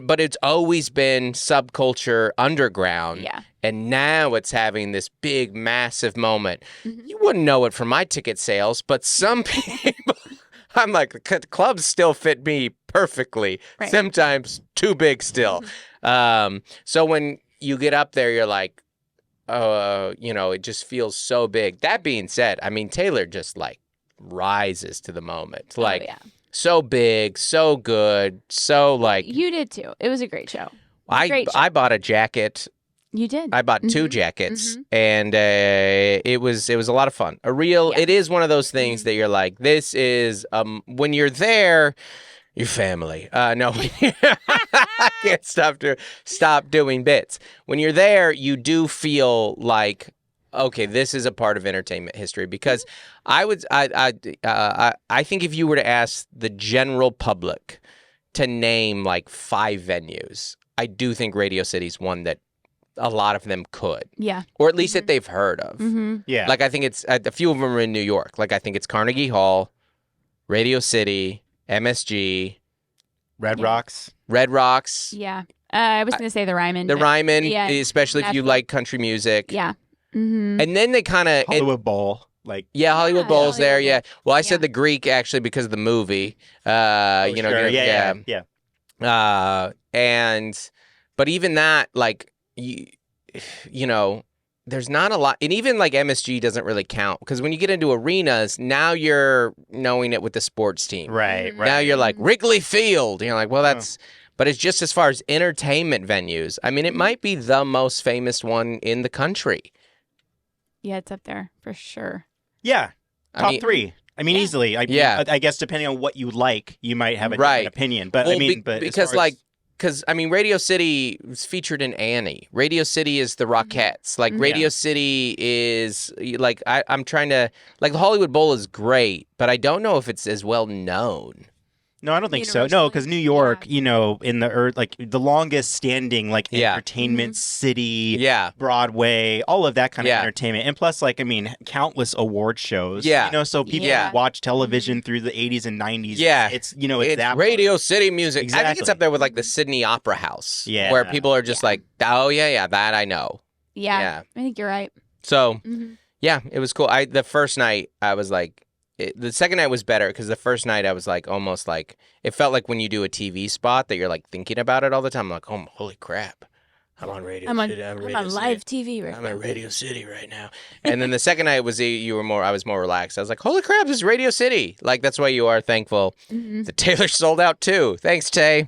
But it's always been subculture underground. Yeah. And now it's having this big, massive moment. You wouldn't know it from my ticket sales, but some people, I'm like, the clubs still fit me perfectly. Right. Sometimes too big still. So when you get up there, you're like, it just feels so big. That being said, I mean, Taylor just like rises to the moment. Like, so big, so good, so like... You did too. It was a great show. I bought a jacket. You did? I bought 2 jackets, and it was a lot of fun. It is one of those things that you're like, this is, when you're there, your family. No, I can't stop doing bits. When you're there, you do feel like, okay, this is a part of entertainment history, because I think if you were to ask the general public to name like 5 venues, I do think Radio City's one that a lot of them could. Yeah. Or at least that they've heard of. Yeah. Like, I think it's, a few of them are in New York. Like, I think it's Carnegie Hall, Radio City, MSG. Red Rocks. Yeah. I was going to say the Ryman. The Ryman, especially if you like country music. Yeah. And then they kind of... Hollywood Bowl. Hollywood Bowl's there, yeah. Well, I said the Greek, actually, because of the movie. Yeah. But even that, like, there's not a lot. And even, like, MSG doesn't really count. Because when you get into arenas, now you're knowing it with the sports team. Right. Now you're like, Wrigley Field. You're like, well, that's... But it's just as far as entertainment venues. I mean, it might be the most famous one in the country. Yeah, it's up there for sure. Yeah, top 3. I mean, easily. I guess depending on what you like, you might have a different opinion. But because because I mean, Radio City was featured in Annie. Radio City is the Rockettes. Like Radio City is like I'm trying to like the Hollywood Bowl is great, but I don't know if it's as well known. No, I don't think so. No, because New York, in the like the longest standing like entertainment city, Broadway, all of that kind of entertainment, and plus like countless award shows. So people watch television through the 80s and 90s. It's it's that Radio City music. Exactly. I think it's up there with like the Sydney Opera House, where people are just like, oh that I know. Yeah, I think you're right. So it was cool. The first night I was like. The second night was better because the first night I was like almost like it felt like when you do a TV spot that you're like thinking about it all the time. I'm like, oh, holy crap. I'm on Radio City. I'm on live TV right now. I'm at Radio City right now. And then the second night was I was more relaxed. I was like, holy crap, this is Radio City. Like that's why you are thankful. The Taylor sold out too. Thanks, Tay.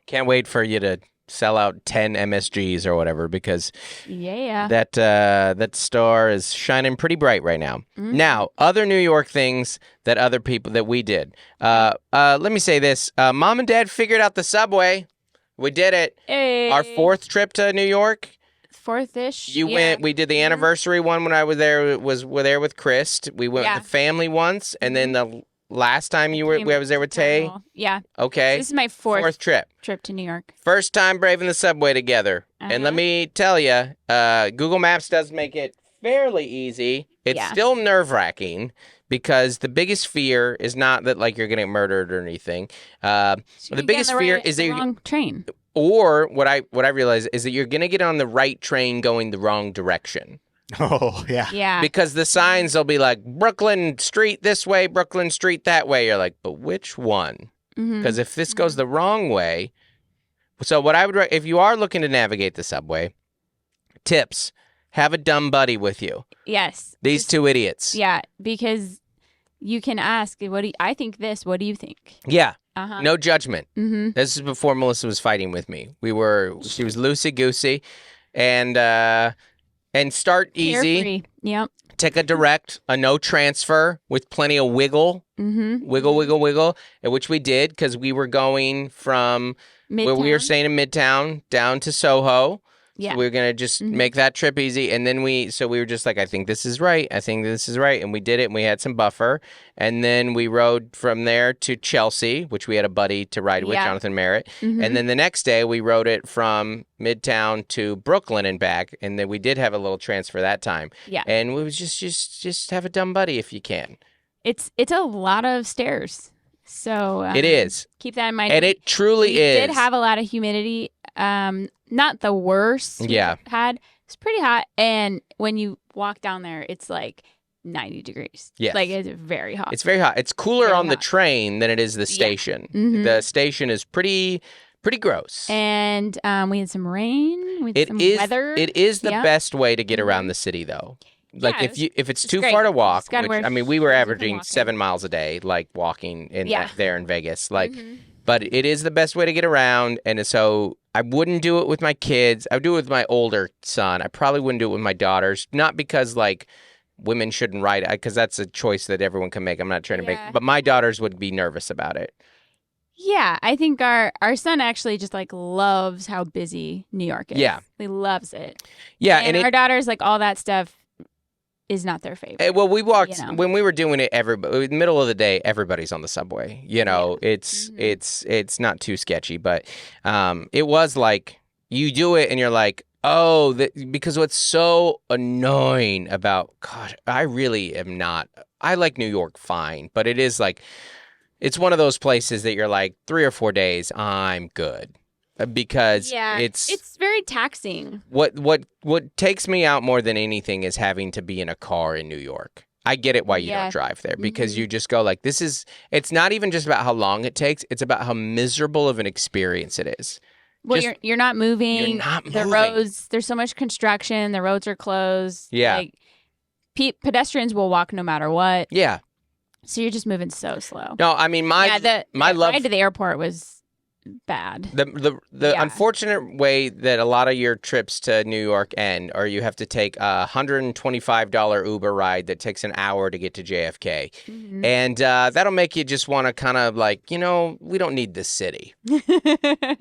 Can't wait for you to sell out 10 MSGs or whatever because that star is shining pretty bright right now. Now, other New York things that other people that we did. Let me say this. Mom and Dad figured out the subway. We did it. Hey. Our 4th trip to New York. 4th-ish. You went. We did the anniversary one when I was there. We're there with Chris. We went with the family once, and then the last time I was there with Tay. Yeah. Okay. So this is my 4th trip to New York. First time braving the subway together. And let me tell you, Google Maps does make it fairly easy. It's still nerve-wracking because the biggest fear is not that like you're going to get murdered or anything. The biggest fear is that wrong train. Or what I realize is that you're going to get on the right train going the wrong direction. Oh, yeah. Yeah. Because the signs will be like, Brooklyn Street this way, Brooklyn Street that way. You're like, but which one? Because if this goes the wrong way. So what I would, if you are looking to navigate the subway, tips, have a dumb buddy with you. Yes. These two idiots. Yeah, because you can ask, I think this, what do you think? Yeah. No judgment. This is before Melissa was fighting with me. She was loosey-goosey. And start easy. Carefree. Yep. Take a direct, a no transfer with plenty of wiggle. Wiggle, which we did because we were going from where we were staying in Midtown down to Soho. Yeah. So we were going to just make that trip easy. And then we were just like, I think this is right. And we did it and we had some buffer. And then we rode from there to Chelsea, which we had a buddy to ride with, Jonathan Merritt. And then the next day we rode it from Midtown to Brooklyn and back. And then we did have a little transfer that time. Yeah. And we was just have a dumb buddy if you can. It's a lot of stairs. So it is. Keep that in mind. And it truly is. We did have a lot of humidity. Not the worst. Yeah. It's pretty hot. And when you walk down there, it's like 90 degrees. Yeah. Like it's very hot. It's very hot. It's cooler on the train than it is the station. The station is pretty gross. And we had some rain. We had some weather. It is the best way to get around the city, though. Like if it's too far to walk, which, I mean, we were averaging 7 miles a day, like walking there in Vegas, like. But it is the best way to get around, and so I wouldn't do it with my kids. I would do it with my older son. I probably wouldn't do it with my daughters, not because like women shouldn't ride, because that's a choice that everyone can make. I'm not trying to make, but my daughters would be nervous about it. Yeah, I think our son actually just like loves how busy New York is. Yeah, he loves it. Yeah, and our daughters like all that stuff. Is not their favorite. Well, we walked when we were doing it. Everybody, middle of the day, everybody's on the subway. It's not too sketchy, but it was like you do it and you're like, oh, because what's so annoying about God, I really am not. I like New York fine, but it is like it's one of those places that you're like 3 or 4 days, I'm good. Because it's very taxing. What takes me out more than anything is having to be in a car in New York. I get it why you don't drive there because you just go like it's not even just about how long it takes, it's about how miserable of an experience it is. Well, you're not moving. You're not moving. The roads, there's so much construction, the roads are closed. Yeah. Like, pedestrians will walk no matter what. Yeah. So you're just moving so slow. No, I mean my love ride to the airport was bad. The unfortunate way that a lot of your trips to New York end are you have to take a $125 Uber ride that takes an hour to get to JFK. Mm-hmm. And that'll make you just want to kind of like, we don't need this city.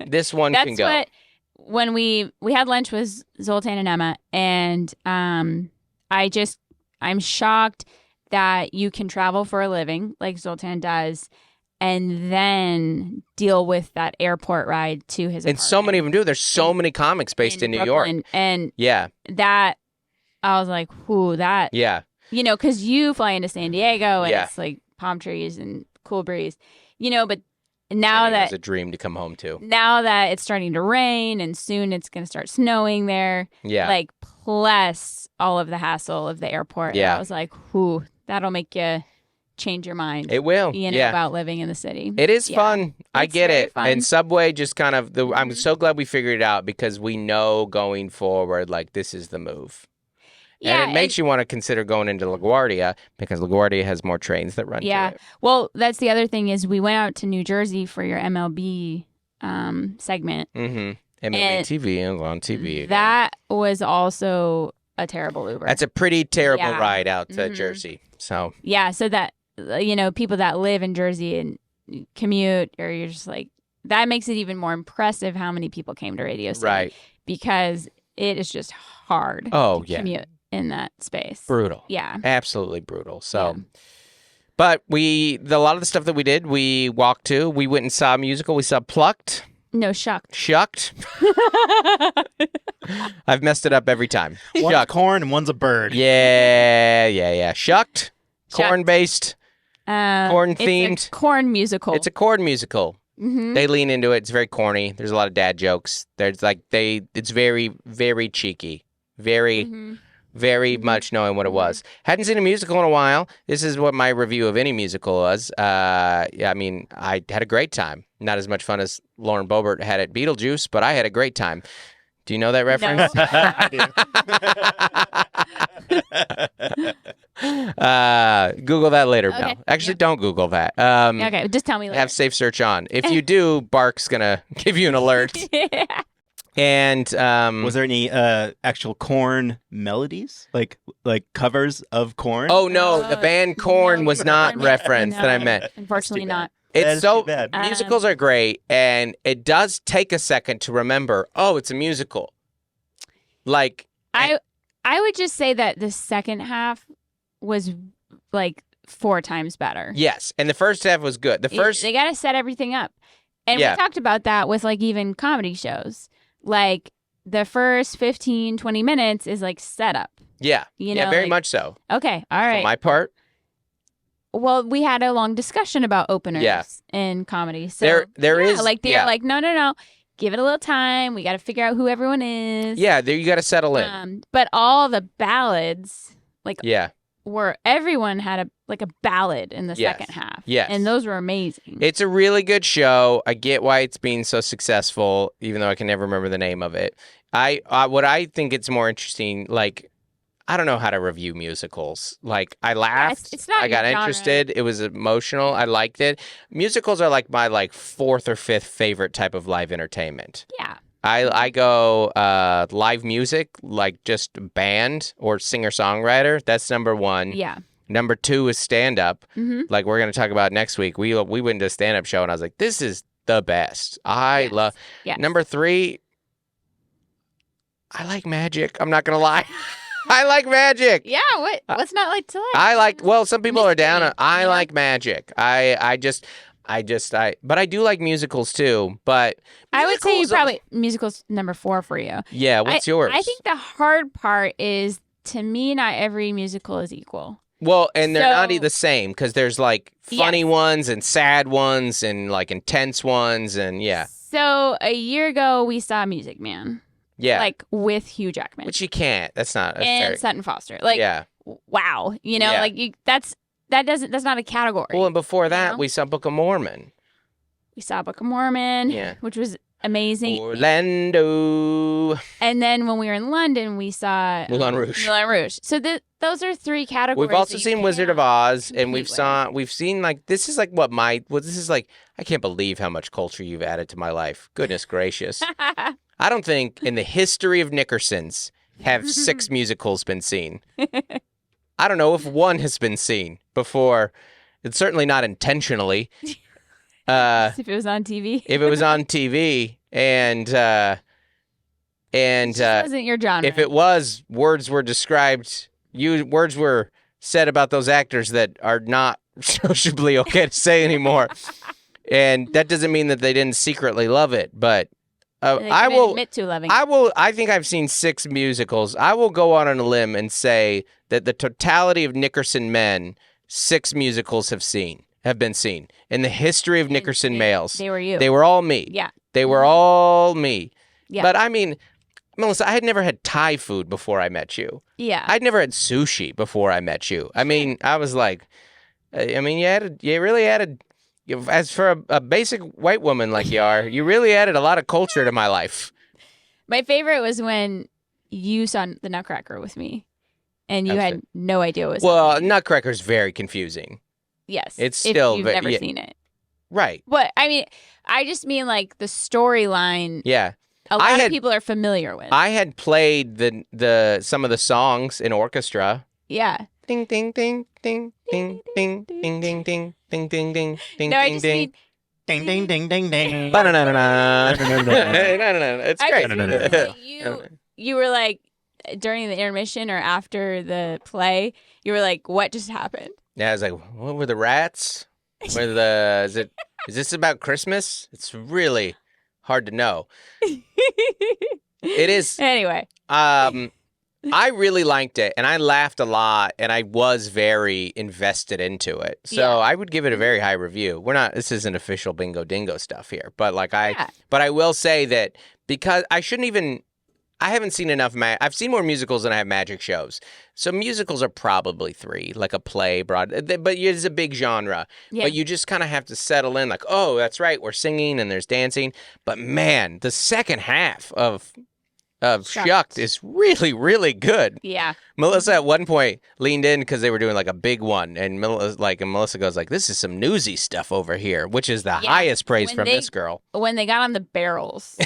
This one can go. That's what, when we had lunch with Zoltan and Emma, and I'm shocked that you can travel for a living like Zoltan does, and then deal with that airport ride to his apartment. And so many of them do. There's so many comics based in New York. And that, I was like, whoo, that. Yeah. Because you fly into San Diego and it's like palm trees and cool breeze, but now that. It's a dream to come home to. Now that it's starting to rain and soon it's going to start snowing there. Yeah. Like, plus all of the hassle of the airport. Yeah. I was like, whoo, that'll make you change your mind. It will. About living in the city. It is fun. I get it. Fun. And Subway just kind of, I'm so glad we figured it out because we know going forward, like, this is the move. Yeah, and it makes you want to consider going into LaGuardia because LaGuardia has more trains that run to it. Well, that's the other thing is we went out to New Jersey for your MLB segment. Mm-hmm. MLB TV and on TV. That was also a terrible Uber. That's a pretty terrible ride out to Jersey. So so that people that live in Jersey and commute, or you're just like, that makes it even more impressive how many people came to Radio City. Right. Because it is just hard to commute in that space. Brutal. Yeah. Absolutely brutal. So, but a lot of the stuff that we did, we walked to. We went and saw a musical. We saw Plucked. No, Shucked. Shucked. I've messed it up every time. One's a corn and one's a bird. Yeah. Shucked. Corn-based. Corn-themed. It's a corn musical. It's a corn musical. Mm-hmm. They lean into it. It's very corny. There's a lot of dad jokes. It's very, very cheeky. Very, very much knowing what it was. Hadn't seen a musical in a while. This is what my review of any musical was. I had a great time. Not as much fun as Lauren Boebert had at Beetlejuice, but I had a great time. Do you know that reference? No. I do. Google that later, Mel. Actually, don't Google that. Okay, just tell me later. Have safe search on. If you do, Bark's going to give you an alert. And was there any actual Korn melodies, like covers of Korn? Oh no, the band Korn was not referenced that I meant. Unfortunately, not. It's so bad. Musicals are great, and it does take a second to remember. Oh, it's a musical. Like I would just say that the second half was like 4 times better. Yes, and the first half was good. They got to set everything up, and we talked about that with like even comedy shows. Like the first 15, 20 minutes is like setup. Yeah, very much so. Okay, all right. For my part. Well, we had a long discussion about openers in comedy. So there is like they're like, no, give it a little time. We got to figure out who everyone is. Yeah, there you got to settle in. But all the ballads, were everyone had a ballad in the second half. Yes, and those were amazing. It's a really good show. I get why it's being so successful, even though I can never remember the name of it. What I think it's more interesting, like. I don't know how to review musicals. Like, I laughed. It's not I got genre. interested. It was emotional. I liked it. Musicals are like my 4th or 5th favorite type of live entertainment. Yeah. I go live music, like just band or singer-songwriter. That's number 1. Yeah. Number 2 is stand-up. Mm-hmm. Like we're going to talk about next week. We went to a stand-up show, and I was like, this is the best. I love. Yes. Number 3, I like magic. I'm not going to lie. I like magic. Yeah, what's not like to like? Some people are down on, I like magic. But I do like musicals too, but I would say probably musicals number 4 for you. Yeah, what's yours? I think the hard part is, to me, not every musical is equal. Well, and they're not the same, because there's like funny ones and sad ones and like intense ones, and So a year ago we saw Music Man. Yeah. Like with Hugh Jackman. Which you can't. That's not and Sutton Foster. Like wow. Like that's not a category. Well, and before that we saw Book of Mormon. We saw Book of Mormon. Yeah. Which was amazing. Orlando. And then when we were in London, we saw Moulin Rouge. Moulin Rouge. So those are 3 categories. We've also seen Wizard of Oz, and we've seen like this is like this is like I can't believe how much culture you've added to my life. Goodness gracious. I don't think in the history of Nickersons have 6 musicals been seen. I don't know if 1 has been seen before. It's certainly not intentionally. If it was on TV. If it was on TV and it wasn't your genre. If it was, words were said about those actors that are not sociably okay to say anymore. And that doesn't mean that they didn't secretly love it, but I will admit to loving. I think I've seen 6 musicals. I will go out on a limb and say that the totality of Nickerson men, 6 musicals have been seen in the history of Nickerson males. They were you. They were all me. Yeah. They were all me. Yeah. But I mean, Melissa, I had never had Thai food before I met you. Yeah. I'd never had sushi before I met you. I mean, I was like, you really added. As for a basic white woman like you are, you really added a lot of culture to my life. My favorite was when you saw the Nutcracker with me, and you had no idea what was happening. Nutcracker's very confusing. Yes. It's still if you've never seen it. Right. But, I mean, I just mean like the storyline. Yeah. A lot of people are familiar with. I had played some of the songs in orchestra. Yeah. Ding, ding, ding, ding, ding, ding, ding, ding, ding. Ding, ding, ding, ding, no, ding, ding. Ding, ding, ding, ding, ding. No. It's great. You were like, during the intermission or after the play, you were like, what just happened? Yeah, I was like, what were the rats? Is this about Christmas? It's really hard to know. It is. Anyway. I really liked it, and I laughed a lot, and I was very invested into it. So I would give it a very high review. This isn't official bingo dingo stuff here, but but I will say that because I haven't seen enough. I've seen more musicals than I have magic shows. So musicals are probably 3, like a play, but it's a big genre. Yeah. But you just kind of have to settle in, like, oh, that's right, we're singing and there's dancing. But man, the second half of Shucked is really, really good. Yeah. Melissa at one point leaned in because they were doing like a big one, and Melissa goes like, "This is some newsy stuff over here," which is the highest praise from this girl. When they got on the barrels.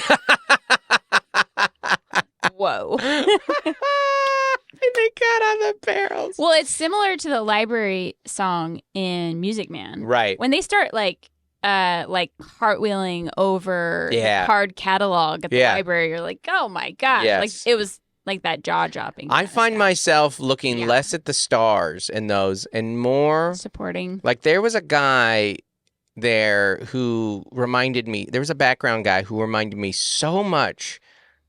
Whoa. They got on the barrels. Well, it's similar to the library song in Music Man. Right. When they start like cartwheeling over the card catalog at the library, you're like, oh my gosh. Yes. Like it was like that jaw-dropping. I find myself looking less at the stars in those and more supporting. Like there was a guy there who reminded me, there was a background guy who reminded me so much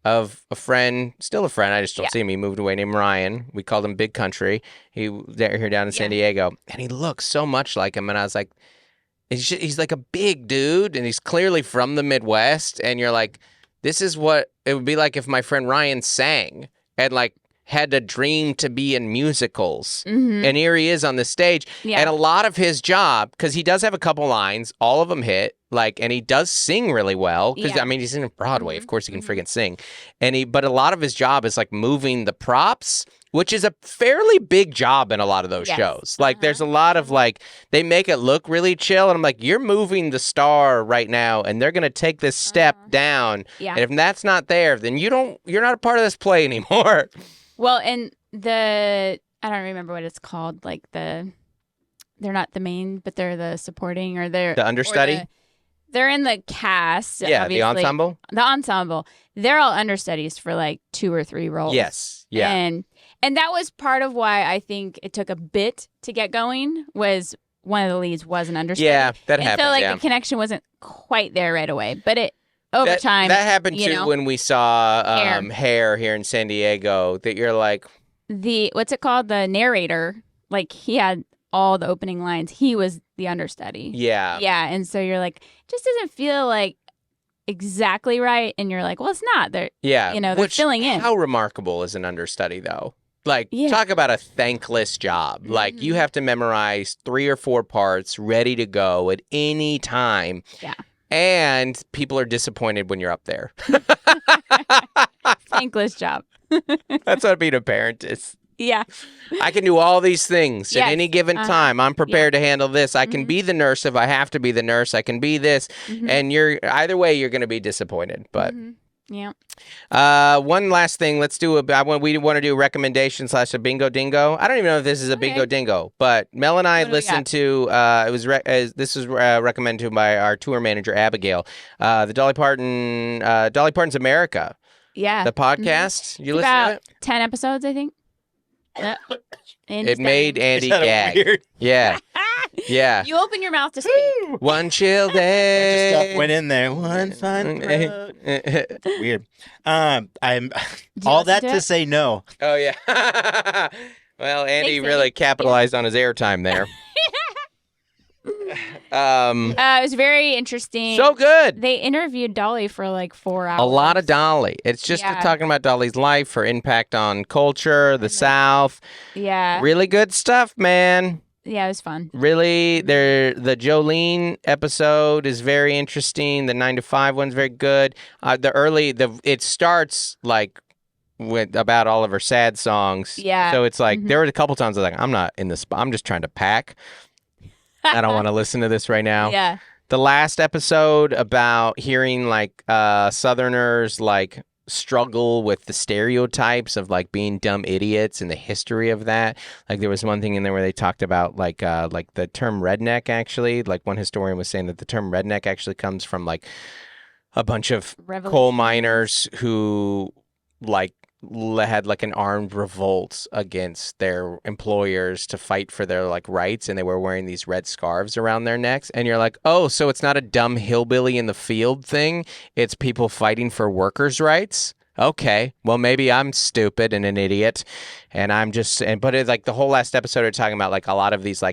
of a friend, still a friend, I just don't see him. He moved away, named Ryan. We called him Big Country. They're here down in San Diego. And he looks so much like him. And I was like, he's like a big dude, and he's clearly from the Midwest. And you're like, this is what it would be like if my friend Ryan sang and like had a dream to be in musicals. Mm-hmm. And here he is on the stage. Yeah. And a lot of his job, because he does have a couple lines, all of them hit, and he does sing really well. Because, I mean, he's in Broadway. Of course he can friggin' sing. But a lot of his job is like moving the props, which is a fairly big job in a lot of those shows. Like, there's a lot of they make it look really chill. And I'm like, you're moving the star right now, and they're going to take this step down. Yeah. And if that's not there, then you're not a part of this play anymore. Well, and I don't remember what it's called. They're not the main, but they're the supporting, or they're the understudy. They're in the cast. Yeah, obviously. the ensemble. The ensemble. They're all understudies for 2 or 3 roles. Yes. Yeah. And that was part of why I think it took a bit to get going. Was one of the leads was an understudy. Yeah, that happened. So the connection wasn't quite there right away, but over time. That happened too when we saw Hair here in San Diego. That you're like what's it called? The narrator. He had all the opening lines. He was the understudy. Yeah. Yeah. And so you're like, just doesn't feel exactly right. And you're like, well, it's not. They're they're filling in. How remarkable is an understudy though? Talk about a thankless job. Mm-hmm. You have to memorize 3 or 4 parts ready to go at any time. Yeah. and people are disappointed when you're up there. Thankless job. That's what being a parent is. Yeah. I can do all these things at any given time. I'm prepared to handle this. I can be the nurse if I have to be the nurse. I can be this. And either way, you're going to be disappointed. But yeah. One last thing. Let's do we want to do a recommendation / a bingo dingo. I don't even know if this is a bingo dingo, but Mel and I listened to this was recommended to by our tour manager Abigail. The Dolly Parton's America. Yeah. The podcast. You listen to it? 10 episodes, I think. It made Andy gag. Weird? Yeah. Yeah. You open your mouth to speak. One chill day. Stuff went in there. One fine throat. Weird. I'm all that to say no. Oh yeah. Well, Andy really capitalized on his airtime there. It was very interesting. So good. They interviewed Dolly for like 4 hours. A lot of Dolly. It's just talking about Dolly's life, her impact on culture, the South. Yeah. Really good stuff, man. Yeah, it was fun. Really, the Jolene episode is very interesting. The 9 to 5 one's very good. It starts like with about all of her sad songs. Yeah. So it's like there were a couple times I was like, I'm not in this. I'm just trying to pack. I don't want to listen to this right now. Yeah. The last episode about hearing like Southerners like struggle with the stereotypes of like being dumb idiots and the history of that. Like there was one thing in there where they talked about like the term redneck actually. Like one historian was saying that the term redneck actually comes from like a bunch of coal miners who like had like an armed revolt against their employers to fight for their like rights, and they were wearing these red scarves around their necks, and you're like, oh, so it's not a dumb hillbilly in the field thing, it's people fighting for workers' rights. Okay, well maybe I'm stupid and an idiot, and I'm just but it's like the whole last episode are talking about like a lot of these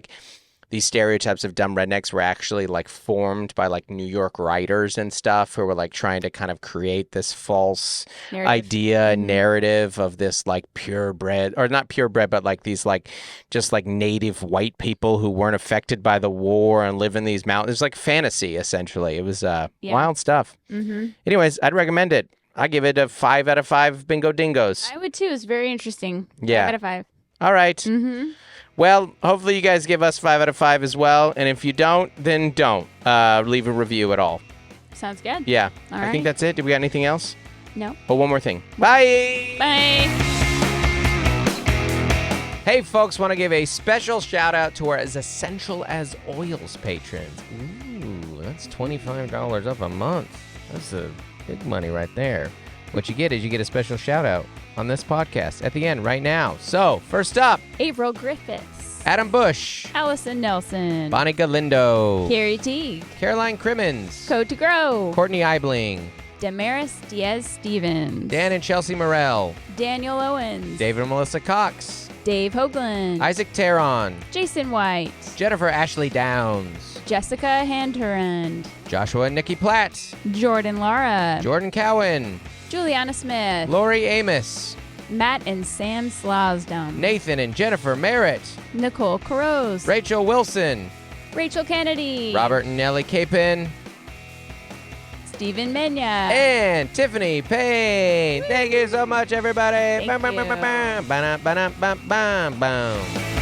stereotypes of dumb rednecks were actually like formed by like New York writers and stuff who were like trying to kind of create this false narrative of this like purebred, or not purebred, but like these like just like native white people who weren't affected by the war and live in these mountains. It was like fantasy essentially. It was wild stuff. Anyways, I'd recommend it. I give it a 5 out of 5 bingo dingoes. I would too. It's very interesting. Yeah. 5 out of 5. All right. Well, hopefully you guys give us 5 out of 5 as well. And if you don't, then don't leave a review at all. Sounds good. Yeah. All I think that's it. Did we got anything else? No. Oh, one more thing. Bye. Bye. Hey, folks, want to give a special shout out to our As Essential as Oils patrons. Ooh, that's $25 up a month. That's a big money right there. What you get is you get a special shout out on this podcast at the end right now. So, first up, April Griffiths, Adam Bush, Allison Nelson, Bonnie Galindo, Carrie Teague, Caroline Crimmins, Code to Grow, Courtney Eibling, Damaris Diaz-Stevens, Dan and Chelsea Morell, Daniel Owens, David and Melissa Cox, Dave Hoagland, Isaac Teron, Jason White, Jennifer Ashley Downs, Jessica Handurand, Joshua and Nikki Platt, Jordan Lara, Jordan Cowan, Juliana Smith, Lori Amos, Matt and Sam Slosdom, Nathan and Jennifer Merritt, Nicole Caroz, Rachel Wilson, Rachel Kennedy, Robert and Nellie Capin, Stephen Menya, and Tiffany Payne. Thank you so much, everybody. Thank you. Bam, bam, bam, bam, bam, bam, bam, bam, bam.